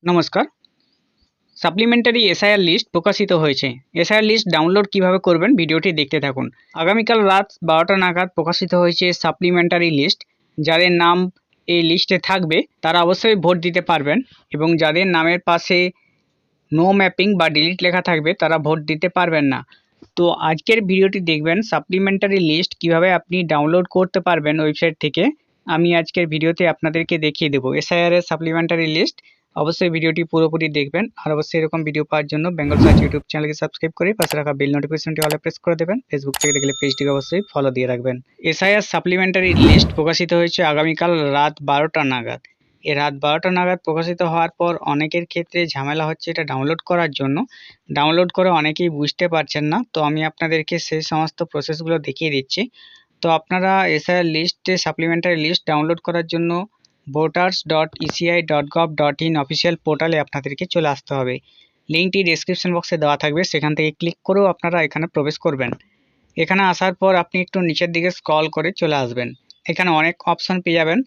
নমস্কার। Supplementary SIR list প্রকাশিত হয়েছে। এসআইআর লিস্ট ডাউনলোড কিভাবে করবেন ভিডিওটি দেখতে থাকুন। আগামীকাল রাত 12টা নাগাদ প্রকাশিত হয়েছে সাপ্লিমেন্টারি লিস্ট। যাদের নাম এই লিস্টে থাকবে তারা অবশ্যই ভোট দিতে পারবেন, এবং যাদের নামের পাশে নো ম্যাপিং বা ডিলিট লেখা থাকবে তারা ভোট দিতে পারবেন না। তো আজকের ভিডিওটি দেখবেন সাপ্লিমেন্টারি লিস্ট কিভাবে আপনি ডাউনলোড করতে পারবেন ওয়েবসাইট থেকে। আমি আজকের ভিডিওতে আপনাদেরকে দেখিয়ে দেবো এসআইআর এর সাপ্লিমেন্টারি লিস্ট। অবশ্যই ভিডিওটি পুরোপুরি দেখবেন, আর অবশ্যই এরকম ভিডিও পাওয়ার জন্য বেঙ্গল সার্চ ইউটিউব চ্যানেলকে সাবস্ক্রাইব করে পাশে রাখা বেল নোটিফিকেশনটি অলে প্রেস করে দেবেন। ফেসবুক থেকে দেখলে পেজটিকে অবশ্যই ফলো দিয়ে রাখবেন। এসআইআর সাপ্লিমেন্টারি লিস্ট প্রকাশিত হয়েছে আগামীকাল রাত 12টা নাগাদ। এ রাত 12টা নাগাদ প্রকাশিত হওয়ার পর অনেকের ক্ষেত্রে ঝামেলা হচ্ছে এটা ডাউনলোড করার জন্য। ডাউনলোড করে অনেকেই বুঝতে পারছেন না, তো আমি আপনাদেরকে সেই সমস্ত প্রসেসগুলো দেখিয়ে দিচ্ছি। তো আপনারা এসআইআর লিস্টে সাপ্লিমেন্টারি লিস্ট ডাউনলোড করার জন্য voters.eci.gov.in অফিসিয়াল পোর্টালে আপনাদেরকে চলে আসতে হবে। লিঙ্কটি ডেসক্রিপশন বক্সে দেওয়া থাকবে, সেখান থেকে ক্লিক করেও আপনারা এখানে প্রবেশ করবেন। এখানে আসার পর আপনি একটু নিচের দিকে স্ক্রল করে চলে আসবেন। এখানে অনেক অপশন পেয়ে যাবেন,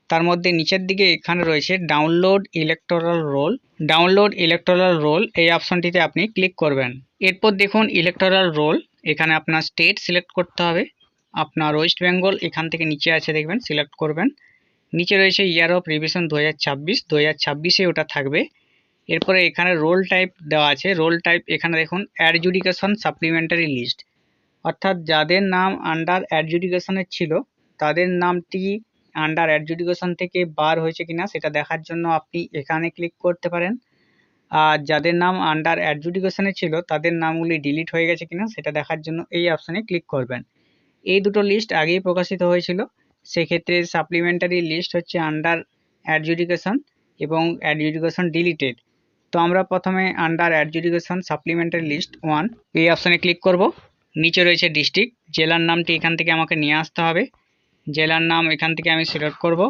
তার মধ্যে নিচের দিকে এখানে রয়েছে download electoral role. Download electoral role এই অপশনটিতে আপনি ক্লিক করবেন। এরপর দেখুন ইলেকটোরাল রোল, এখানে আপনার স্টেট সিলেক্ট করতে হবে। আপনার ওয়েস্ট বেঙ্গল এখান থেকে নিচে আছে দেখবেন, সিলেক্ট করবেন। নিচে রয়েছে ইয়ার অফ রিভিশন 2026 ওটা থাকবে। এরপরে এখানে রোল টাইপ দেওয়া আছে। রোল টাইপ এখানে দেখুন অ্যাডজুডিকেশন সাপ্লিমেন্টারি লিস্ট, অর্থাৎ যাদের নাম আন্ডার অ্যাডজুডিকেশনের ছিল তাদের নামটি আন্ডার অ্যাডজুডিকেশন থেকে বার হয়েছে কিনা সেটা দেখার জন্য আপনি এখানে ক্লিক করতে পারেন। আর যাদের নাম আন্ডার অ্যাডজুডিকেশনে ছিল তাদের নামগুলি ডিলিট হয়ে গেছে কিনা সেটা দেখার জন্য এই অপশানে ক্লিক করবেন। এই দুটো লিস্ট আগেই প্রকাশিত হয়েছিল, সেক্ষেত্রে সাপ্লিমেন্টারি লিস্ট হচ্ছে আন্ডার অ্যাডজুডিকেশন এবং অ্যাডজুডিকেশন ডিলিটেড। তো আমরা প্রথমে আন্ডার অ্যাডজুডিকেশন সাপ্লিমেন্টারি লিস্ট 1 এই অপশানে ক্লিক করব। নিচে রয়েছে ডিস্ট্রিক্ট, জেলার নামটি এখান থেকে আমাকে নিয়ে আসতে হবে। জেলার নাম এখান থেকে আমি সিলেক্ট করব।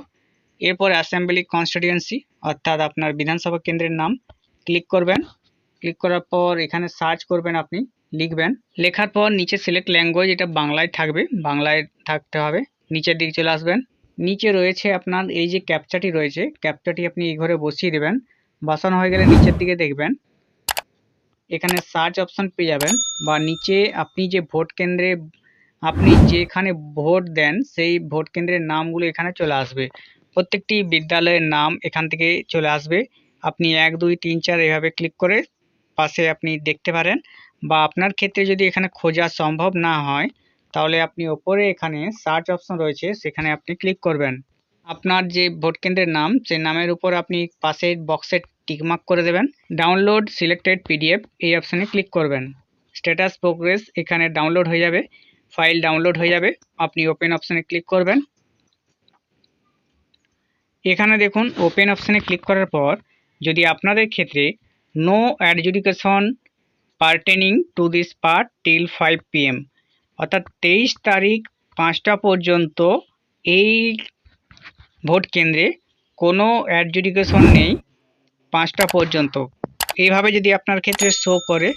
এরপর অ্যাসেম্বলি কনস্টিটিউয়েন্সি অর্থাৎ আপনার বিধানসভা কেন্দ্রের নাম ক্লিক করবেন। ক্লিক করার পর এখানে সার্চ করবেন, আপনি লিখবেন। লেখার পর নিচে সিলেক্ট ল্যাঙ্গুয়েজ, এটা বাংলায় থাকবে, বাংলায় থাকতে হবে। নিচের দিকে চলে আসবেন। নিচে রয়েছে আপনার এই যে ক্যাপচাটি রয়েছে, ক্যাপচাটি আপনি এই ঘরে বসিয়ে দেবেন। বসানো হয়ে গেলে নিচের দিকে দেখবেন এখানে সার্চ অপশন পেয়ে যাবেন, বা নিচে আপনি যে ভোট কেন্দ্রে আপনি যেখানে ভোট দেন সেই ভোট কেন্দ্রের নামগুলো এখানে চলে আসবে। প্রত্যেকটি বিদ্যালয়ের নাম এখান থেকে চলে আসবে। আপনি 1 2 3 4 এভাবে ক্লিক করে পাশে আপনি দেখতে পারেন, বা আপনার ক্ষেত্রে যদি এখানে খোঁজা সম্ভব না হয় তাহলে আপনি ওপরে এখানে সার্চ অপশন রয়েছে সেখানে আপনি ক্লিক করবেন। আপনার যে ভোট কেন্দ্রের নাম সেই নামের উপর আপনি পাশের বক্সে টিকমার্ক করে দেবেন। ডাউনলোড সিলেক্টেড পিডিএফ এই অপশানে ক্লিক করবেন। স্ট্যাটাস প্রোগ্রেস এখানে ডাউনলোড হয়ে যাবে, ফাইল ডাউনলোড হয়ে যাবে। আপনি ওপেন অপশানে ক্লিক করবেন। এখানে দেখুন ওপেন অপশানে ক্লিক করার পর যদি আপনাদের ক্ষেত্রে no adjudication pertaining to this part till 5 PM অর্থাৎ 23 তারিখ 5টা পর্যন্ত এই ভোট কেন্দ্রে কোনো অ্যাডজুডিকেশন নেই 5টা পর্যন্ত, এইভাবে যদি আপনার ক্ষেত্রে শো করে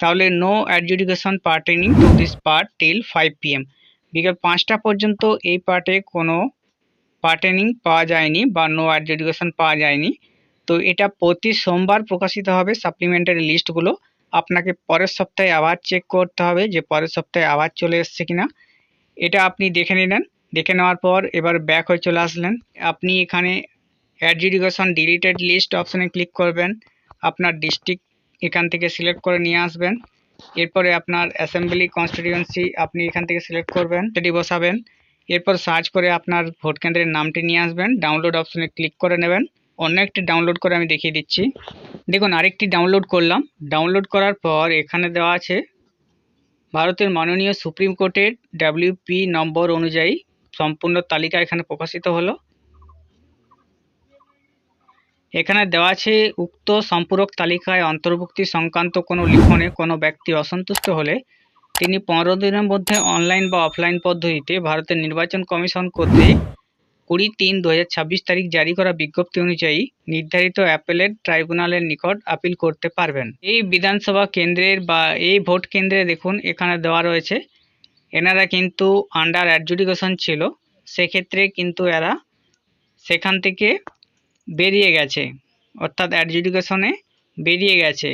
তাহলে no adjudication pertaining to this part till 5 PM বিকেল 5টা পর্যন্ত এই পার্টে কোনো পার্টেনিং পাওয়া যায়নি বা নো অ্যাডজুডিকেশন পাওয়া যায়নি। তো এটা প্রতি সোমবার প্রকাশিত হবে সাপ্লিমেন্টারি লিস্টগুলো। আপনাকে পরের সপ্তাহে আবার চেক করতে হবে যে পরের সপ্তাহে আবার চলে এসছে কিনা। এটা আপনি দেখে নিলেন, দেখে নেওয়ার পর এবার ব্যাক হয়ে চলে আসলেন। আপনি এখানে অ্যাডজুডিকেশন ডিলিটেড লিস্ট অপশানে ক্লিক করবেন। আপনার ডিস্ট্রিক্ট এখান থেকে সিলেক্ট করে নিয়ে আসবেন। এরপরে আপনার অ্যাসেম্বলি কনস্টিটিউয়েন্সি আপনি এখান থেকে সিলেক্ট করবেন, সেটি বসাবেন। এরপর সার্চ করে আপনার ভোট কেন্দ্রের নামটি নিয়ে আসবেন, ডাউনলোড অপশানে ক্লিক করে নেবেন। অন্য একটি ডাউনলোড করে আমি দেখিয়ে দিচ্ছি। দেখুন আরেকটি ডাউনলোড করলাম। ডাউনলোড করার পর এখানে দেওয়া আছে ভারতের মাননীয় সুপ্রিম কোর্টের WP নম্বর অনুযায়ী সম্পূর্ণ তালিকা এখানে প্রকাশিত হলো। এখানে দেওয়া আছে উক্ত সম্পূরক তালিকায় অন্তর্ভুক্তি সংক্রান্ত কোনো লিখনে কোনো ব্যক্তি অসন্তুষ্ট হলে তিনি 15 দিনের মধ্যে অনলাইন বা অফলাইন পদ্ধতিতে ভারতের নির্বাচন কমিশন কর্তৃক 20/3/2026 তারিখ জারি করা বিজ্ঞপ্তি অনুযায়ী নির্ধারিত অ্যাপেলেট ট্রাইব্যুনালের নিকট আপিল করতে পারবেন। এই বিধানসভা কেন্দ্রের বা এই ভোট কেন্দ্রে দেখুন এখানে দেওয়া রয়েছে এনারা কিন্তু আন্ডার অ্যাডজুডিকেশন ছিল, সেক্ষেত্রে কিন্তু এরা সেখান থেকে বেরিয়ে গেছে। অর্থাৎ অ্যাডজুডিকেশনে বেরিয়ে গেছে।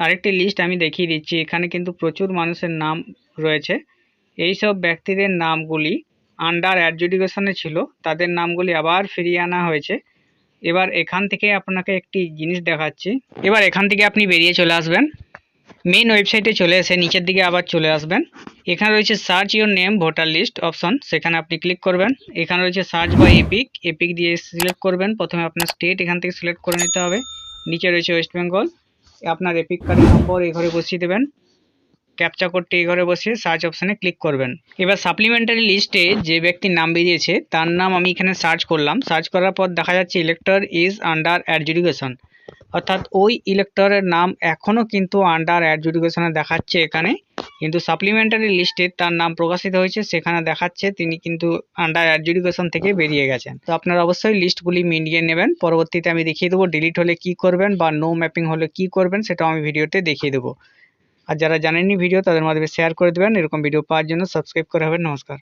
আরেকটি লিস্ট আমি দেখিয়ে দিচ্ছি, এখানে কিন্তু প্রচুর মানুষের নাম রয়েছে। এই সব ব্যক্তিদের নামগুলি আন্ডার অ্যাডজুডিকেশনে ছিল, তাদের নামগুলি আবার ফিরিয়ে আনা হয়েছে। এবার এখান থেকে আপনাকে একটি জিনিস দেখাচ্ছি। এবার এখান থেকে আপনি বেরিয়ে চলে আসবেন, মেইন ওয়েবসাইটে চলে এসে নিচের দিকে আবার চলে আসবেন। এখানে রয়েছে search your name voter list option, সেখানে আপনি ক্লিক করবেন। এখানে রয়েছে সার্চ বাই এপিক দিয়ে সিলেক্ট করবেন। প্রথমে আপনার স্টেট এখান থেকে সিলেক্ট করে নিতে হবে। নিচে রয়েছে ওয়েস্ট বেঙ্গল। আপনার এপিক কার্ডের নম্বর এই ঘরে বসিয়ে দেবেন, ক্যাপচা কোডটি এই ঘরে বসিয়ে সার্চ অপশানে ক্লিক করবেন। এবার সাপ্লিমেন্টারি লিস্টে যে ব্যক্তির নাম বেরিয়েছে তার নাম আমি এখানে সার্চ করলাম। সার্চ করার পর দেখা যাচ্ছে ইলেক্টর ইজ আন্ডার অ্যাডজুডিকেশন, অর্থাৎ ওই ইলেক্টরের নাম এখনও কিন্তু আন্ডার অ্যাডজুডিকেশনে দেখাচ্ছে এখানে, কিন্তু সাপ্লিমেন্টারি লিস্টে তার নাম প্রকাশিত হয়েছে, সেখানে দেখাচ্ছে তিনি কিন্তু আন্ডার অ্যাডজুডিকেশন থেকে বেরিয়ে গেছেন। তো আপনারা অবশ্যই লিস্টগুলি মিলিয়ে নেবেন। পরবর্তীতে আমি দেখিয়ে দেবো ডিলিট হলে কি করবেন বা নো ম্যাপিং হলে কি করবেন, সেটাও আমি ভিডিওতে দেখিয়ে দেবো। আর যারা জানেননি ভিডিও তাদের মাধ্যমে শেয়ার করে দেবেন। এরকম ভিডিও পাওয়ার জন্য সাবস্ক্রাইব করে হবেন। নমস্কার।